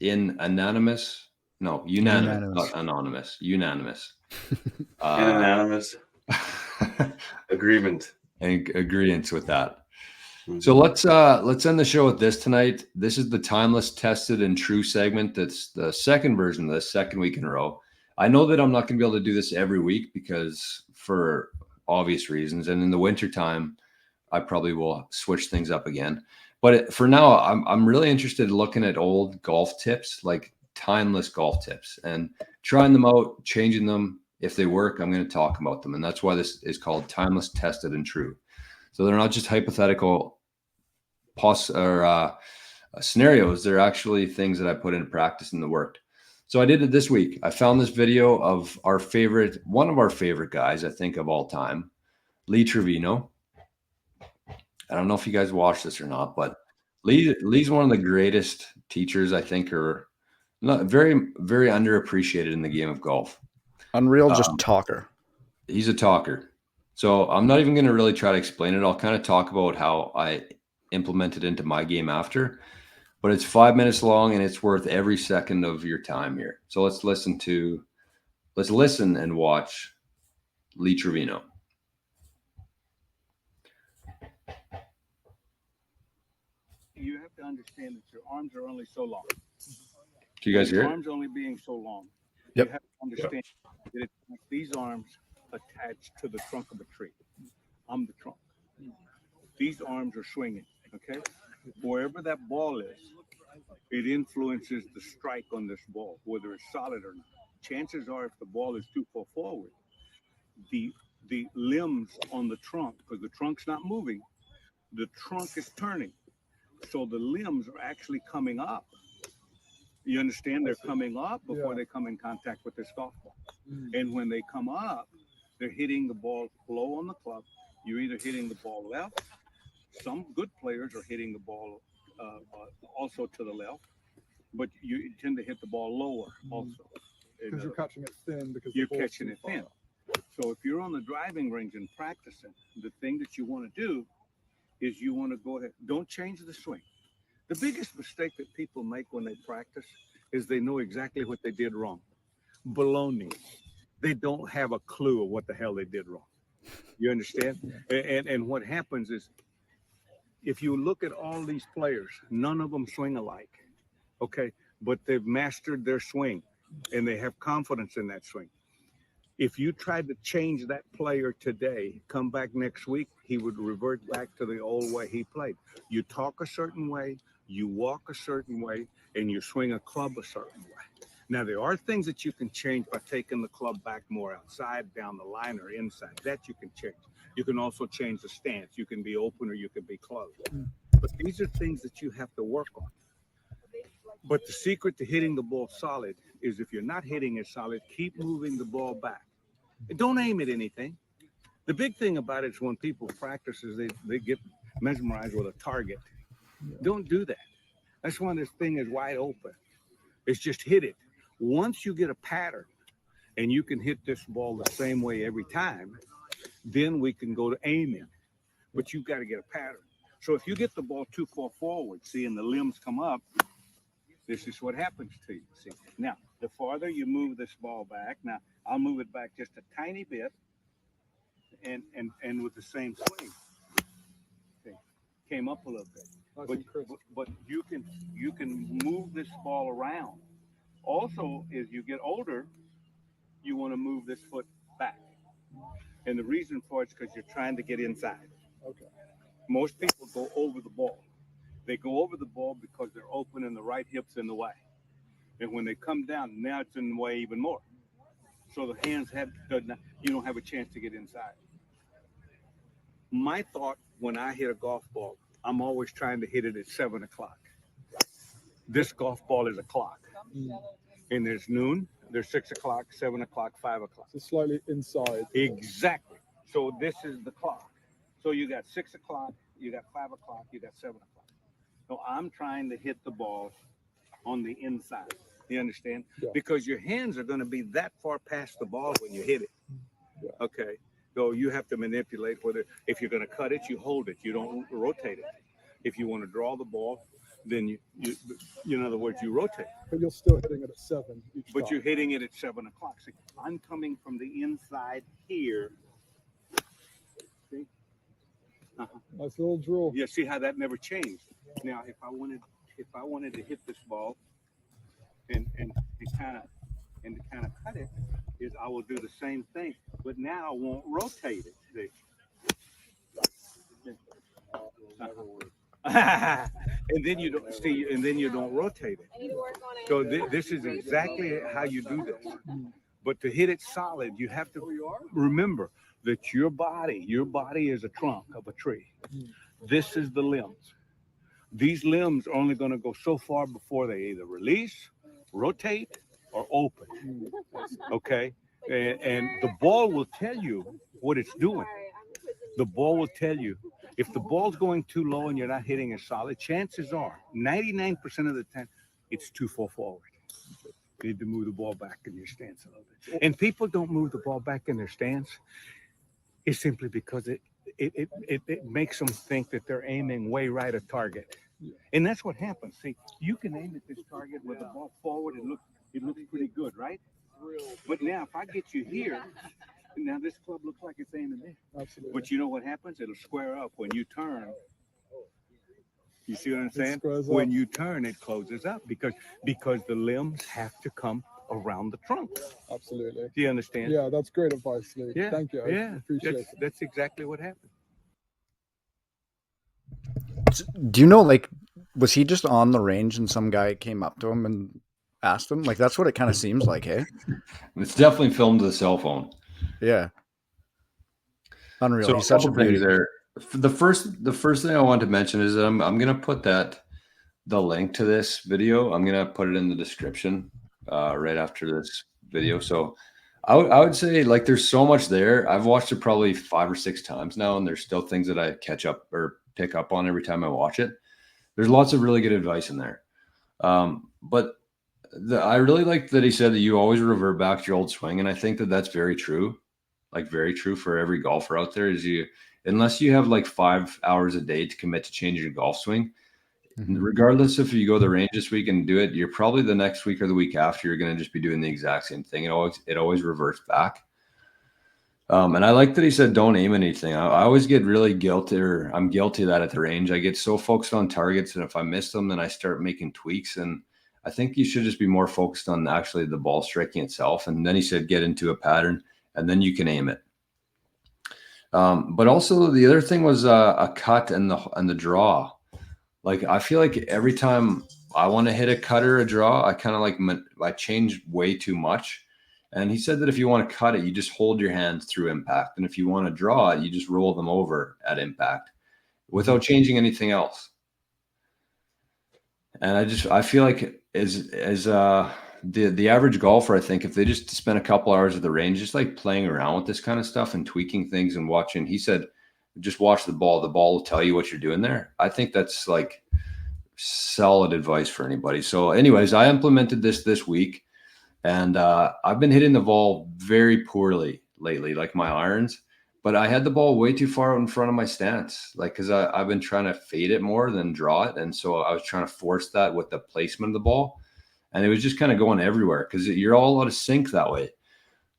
Unanimous, Unanimous. not anonymous. Unanimous. An Uh, unanimous agreement. and agreements with that. So Mm-hmm. let's end the show with this tonight. This is the timeless, tested, and true segment. That's the second version of this, second week in a row. I know that I'm not going to be able to do this every week because for obvious reasons, and in the wintertime, I probably will switch things up again. But for now, I'm really interested in looking at old golf tips, like timeless golf tips, and trying them out, changing them. If they work, I'm going to talk about them, and that's why this is called timeless, tested, and true. So they're not just hypothetical scenarios. They're actually things that I put into practice and that worked. So I did it this week. I found this video of one of our favorite guys, I think, of all time, Lee Trevino. I don't know if you guys watch this or not, but Lee's one of the greatest teachers I think are not very, very underappreciated in the game of golf. Unreal, just Um, talker. he's a talker. So I'm not even going to really try to explain it. I'll kind of talk about how I implement it into my game after. But it's 5 minutes long and it's worth every second of your time here. So let's listen and watch Lee Trevino. You have to understand that your arms are only so long. Do you guys Your hear it? arms only being so long, Yep. you have to understand that it's like these arms attached to the trunk of a tree. I'm the trunk. These arms are swinging. Okay, wherever that ball is, it influences the strike on this ball, whether it's solid or not. Chances are, if the ball is too far forward, the the limbs on the trunk, because the trunk's not moving, the trunk is turning. So the limbs are actually coming up. You understand? They're coming up before they come in contact with this golf ball. And when they come up, they're hitting the ball low on the club. You're either hitting the ball left. Some good players are hitting the ball also to the left, but you tend to hit the ball lower also. Because you're catching it thin. Because you're catching it thin. So if you're on the driving range and practicing, the thing that you want to do is you want to go ahead. Don't change the swing. The biggest mistake that people make when they practice is they know exactly what they did wrong. Baloney. They don't have a clue of what the hell they did wrong. You understand? And what happens is, if you look at all these players, none of them swing alike. Okay, but they've mastered their swing, and they have confidence in that swing. If you tried to change that player today, come back next week, he would revert back to the old way he played. You talk a certain way, you walk a certain way, and you swing a club a certain way. Now, there are things that you can change by taking the club back more outside, down the line, or inside. That you can change. You can also change the stance. You can be open or you can be closed. But these are things that you have to work on. But the secret to hitting the ball solid is, if you're not hitting it solid, keep moving the ball back. Don't aim at anything. The big thing about it is when people practice is they get mesmerized with a target. Don't do that. That's when this thing is wide open. It's just hit it. Once you get a pattern and you can hit this ball the same way every time, then we can go to aiming. But you've got to get a pattern. So if you get the ball too far forward, see, and the limbs come up, this is what happens to you. See, now the farther you move this ball back, now I'll move it back just a tiny bit, and with the same swing, okay, came up a little bit. But you can move this ball around. Also, as you get older, you want to move this foot back, and the reason for it is because you're trying to get inside. Okay. Most people go over the ball. They go over the ball because they're open and the right hip's in the way. And when they come down, now it's in the way even more. So the hands you don't have a chance to get inside. My thought when I hit a golf ball, I'm always trying to hit it at 7 o'clock. This golf ball is a clock. And there's noon, there's 6 o'clock, 7 o'clock, 5 o'clock. So slightly inside. Exactly. So this is the clock. So you got 6 o'clock, you got 5 o'clock, you got 7 o'clock. So I'm trying to hit the ball on the inside. You understand? Yeah. Because your hands are going to be that far past the ball when you hit it. Yeah. Okay. So you have to manipulate whether, if you're going to cut it, you hold it. You don't rotate it. If you want to draw the ball, then in other words, you rotate. But you're still hitting it at 7 each But time. you're hitting it at 7 o'clock. See, I'm coming from the inside here. See? Nice little draw. Yeah, see how that never changed. Now, if I wanted to hit this ball and kind of cut it, is I will do the same thing. But now I won't rotate it. See? And then you don't see, and then you don't rotate it. So this is exactly how you do this. But to hit it solid, you have to remember that your body is a trunk of a tree. This is the limbs. These limbs are only going to go so far before they either release, rotate, or open. Okay? And the ball will tell you what it's doing. The ball will tell you. If the ball's going too low and you're not hitting it solid, chances are 99% of the time it's too far forward. You need to move the ball back in your stance a little bit. And people don't move the ball back in their stance. It's simply because it makes them think that they're aiming way right at target. And that's what happens. See, you can aim at this target with the ball forward and it looks pretty good, right? But now if I get you here, now this club looks like it's aiming there. Absolutely. But you know what happens? It'll square up when you turn. You see what I'm saying? squares When up. you turn, it closes up because the limbs have to come around the trunk. Absolutely. Do you understand? Yeah, that's great advice, Lee. Yeah, Thank you. I Yeah, appreciate it. that's exactly what happened. Do you know, like, was he just on the range and some guy came up to him and asked him? Like, that's what it kind of seems like, hey? It's definitely filmed with a cell phone. Yeah. Unreal. So He's such a couple things beauty. there. The first thing I want to mention is I'm gonna put the link to this video. I'm gonna put it in the description right after this video. So I would say, like, there's so much there. I've watched it probably 5 or 6 times now, and there's still things that I catch up or pick up on every time I watch it. There's lots of really good advice in there. But I really like that he said that you always revert back to your old swing, and I think that that's very true. Like, very true for every golfer out there. Unless you have like 5 hours a day to commit to changing your golf swing, regardless if you go to the range this week and do it, you're probably the next week or the week after, you're going to just be doing the exact same thing. It always reverts back. And I like that he said, don't aim anything. I always get really guilty, or I'm guilty of that at the range. I get so focused on targets, and if I miss them, then I start making tweaks. And I think you should just be more focused on actually the ball striking itself. And then he said, get into a pattern, and then you can aim it. But also the other thing was a cut and the draw. Like, I feel like every time I want to hit a cut or a draw, I kind of I change way too much. And he said that if you want to cut it, you just hold your hands through impact. And if you want to draw it, you just roll them over at impact without changing anything else. And I feel like as the average golfer, I think if they just spend a couple hours at the range, just like playing around with this kind of stuff and tweaking things and watching, he said, just watch the ball. The ball will tell you what you're doing there. I think that's like solid advice for anybody. So anyways, I implemented this week, and I've been hitting the ball very poorly lately, like my irons, but I had the ball way too far out in front of my stance, like, because I've been trying to fade it more than draw it. And so I was trying to force that with the placement of the ball. And it was just kind of going everywhere because you're all out of sync that way.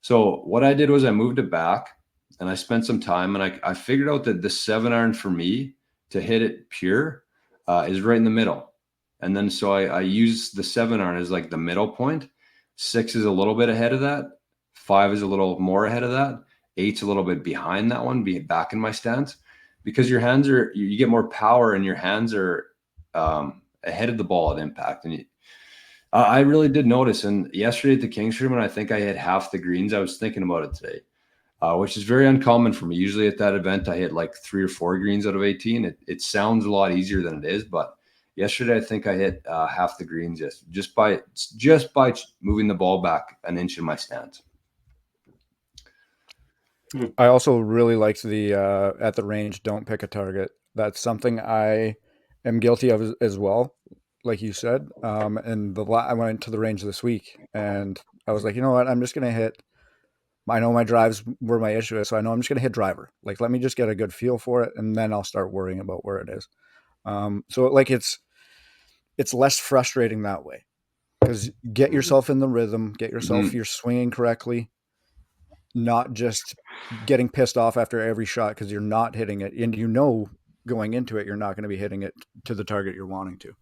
So what I did was I moved it back, and I spent some time, and I figured out that the 7-iron for me to hit it pure is right in the middle. And then so I use the 7-iron as like the middle point. 6 is a little bit ahead of that. 5 is a little more ahead of that. 8's a little bit behind that one, being back in my stance, because your hands you get more power, and your hands are ahead of the ball at impact. And I really did notice. And yesterday at the Kings tournament, I think I hit half the greens. I was thinking about it today, which is very uncommon for me. Usually at that event, I hit like 3 or 4 greens out of 18. It sounds a lot easier than it is, but yesterday I think I hit half the greens just by moving the ball back an inch in my stance. I also really liked the at the range, don't pick a target. That's something I am guilty of as well, like you said. And I went to the range this week, and I was like, you know what? I'm just going to hit. I know my drives were my issue, so I know I'm just going to hit driver. Like, let me just get a good feel for it, and then I'll start worrying about where it is. So like it's less frustrating that way, because get yourself in the rhythm, get yourself, you're swinging correctly, not just getting pissed off after every shot because you're not hitting it. And going into it, you're not going to be hitting it to the target you're wanting to.